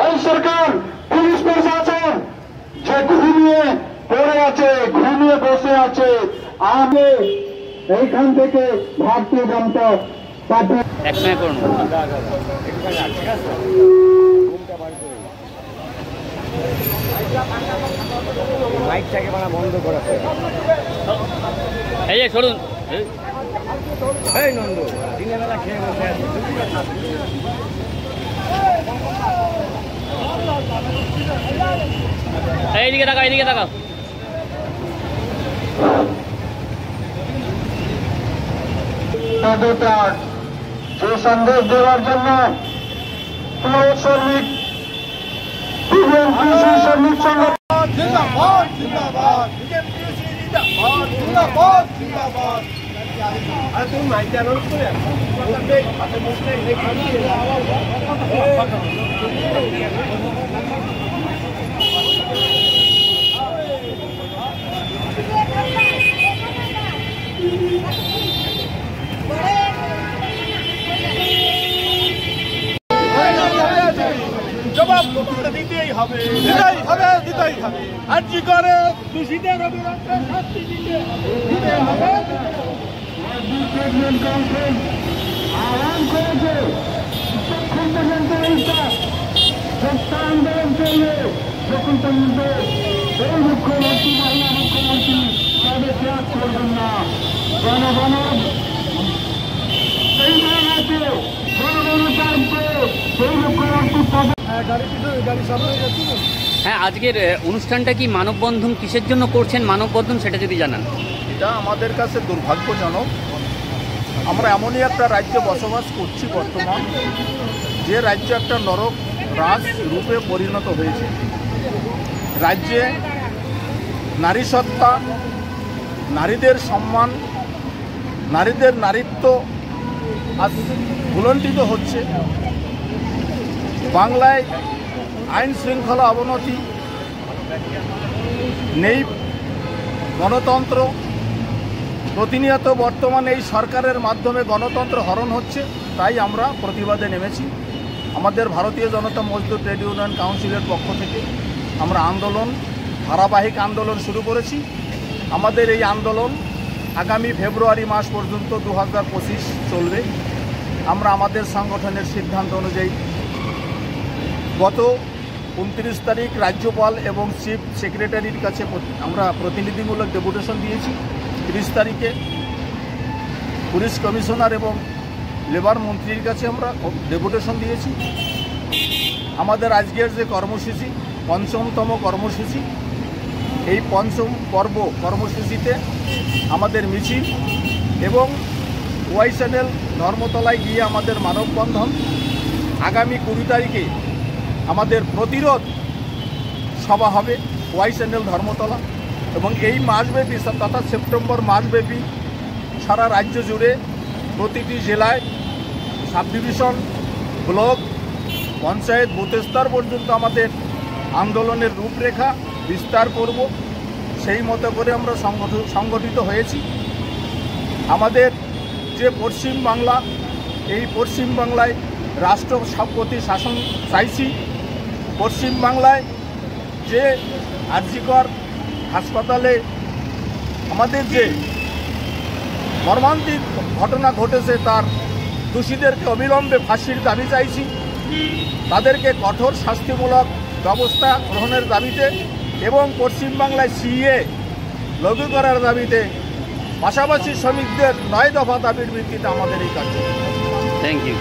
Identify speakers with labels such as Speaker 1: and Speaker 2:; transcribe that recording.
Speaker 1: এই সরকার পুলিশ প্রশাসন যে ঘুমিয়ে পড়ে আছে, ঘুমিয়ে বসে আছে। আমি এইখান থেকে ভারতীয় জনতা পার্টি
Speaker 2: একসঙ্গে করুন।
Speaker 3: মাইকটাকে মানে বন্ধ করা,
Speaker 2: এই যে সরুন।
Speaker 3: এই নন্দু দিনের বেলা খেয়ে বসে আছে।
Speaker 2: এইদিকে তাকাও, এইদিকে তাকাও।
Speaker 1: পদত্যাগ যে সন্দেশ দেওয়ার জন্য শ্রমিক শ্রমিক সংগঠন
Speaker 3: জিন্দাবাদ জিন্দাবাদ জিন্দাবাদ জিন্দাবাদ। আর তুমি মাইক অ্যানাউন্স করে হাতে বসলে জবাব দিতেই হবে, দিতেই হবে, দিতেই হবে। আর কি করে দোষীদের অবিলম্বে শাস্তি দিতে হবে।
Speaker 1: আহ্বান করেছে যতক্ষণ পর্যন্ত এইটা চেষ্টা আন্দোলন চলবে, যখন পর্যন্ত এই মুখ্যমন্ত্রী মহিলা মুখ্যমন্ত্রী তাদের ত্যাগ করবেন না। জনগণের এই মান আছে, জনগণের চাইছে সেই মুখ্যমন্ত্রী পদে।
Speaker 2: হ্যাঁ, আজকের অনুষ্ঠানটা কি মানববন্ধন কিসের জন্য করছেন? মানববন্ধন সেটা যদি জানান।
Speaker 4: এটা আমাদের কাছে দুর্ভাগ্যজনক। আমরা এমনই একটা রাজ্যে বসবাস করছি বর্তমান, যে রাজ্য একটা নরক রাজ রূপে পরিণত হয়েছে। রাজ্যে নারী সত্তা, নারীদের সম্মান, নারীদের নারীত্ব আজ ভুলণ্ঠিত হচ্ছে। বাংলায় আইন শৃঙ্খলা অবনতি, নেই গণতন্ত্র। প্রতিনিয়ত বর্তমানে এই সরকারের মাধ্যমে গণতন্ত্র হরণ হচ্ছে, তাই আমরা প্রতিবাদে নেমেছি। আমাদের ভারতীয় জনতা মজদুর ট্রেড ইউনিয়ন কাউন্সিলের পক্ষ থেকে আমরা আন্দোলন, ধারাবাহিক আন্দোলন শুরু করেছি। আমাদের এই আন্দোলন আগামী ফেব্রুয়ারি মাস পর্যন্ত 2025 চলবে। আমরা আমাদের সংগঠনের সিদ্ধান্ত অনুযায়ী গত 29 তারিখ রাজ্যপাল এবং চিফ সেক্রেটারির কাছে আমরা প্রতিনিধিমূলক ডেপুটেশন দিয়েছি। 30 তারিখে পুলিশ কমিশনার এবং লেবার মন্ত্রীর কাছে আমরা ডেপুটেশন দিয়েছি। আমাদের আজকের যে কর্মসূচি, পঞ্চমতম কর্মসূচি, এই পঞ্চম পর্ব কর্মসূচিতে আমাদের মিছিল এবং ওয়াই চ্যানেল ধর্মতলায় গিয়ে আমাদের মানববন্ধন। আগামী 20 তারিখে আমাদের প্রতিরোধ সভা হবে ওয়াই চ্যানেল ধর্মতলা, এবং এই মাসব্যাপী তথা সেপ্টেম্বর মাসব্যাপী সারা রাজ্য জুড়ে প্রতিটি জেলায় sub division, block, panchayat, booth স্তর পর্যন্ত আমাদের আন্দোলনের রূপরেখা বিস্তার করব। সেই মতো করে আমরা সংগঠিত হয়েছি। আমাদের যে পশ্চিমবাংলা, এই পশ্চিমবাংলায় রাষ্ট্রপতি শাসন চাইছি। পশ্চিমবাংলায় যে আরজিকর হাসপাতালে আমাদের যে মর্মান্তিক ঘটনা ঘটেছে, তার দোষীদেরকে অবিলম্বে ফাঁসির দাবি চাইছি। তাদেরকে কঠোর শাস্তিমূলক ব্যবস্থা গ্রহণের দাবিতে এবং পশ্চিমবাংলায় সিএ লাগু করার দাবিতে, পাশাপাশি শ্রমিকদের 9 দফা দাবির ভিত্তিতে আমাদের এই কার্যক্রম।
Speaker 2: Thank you.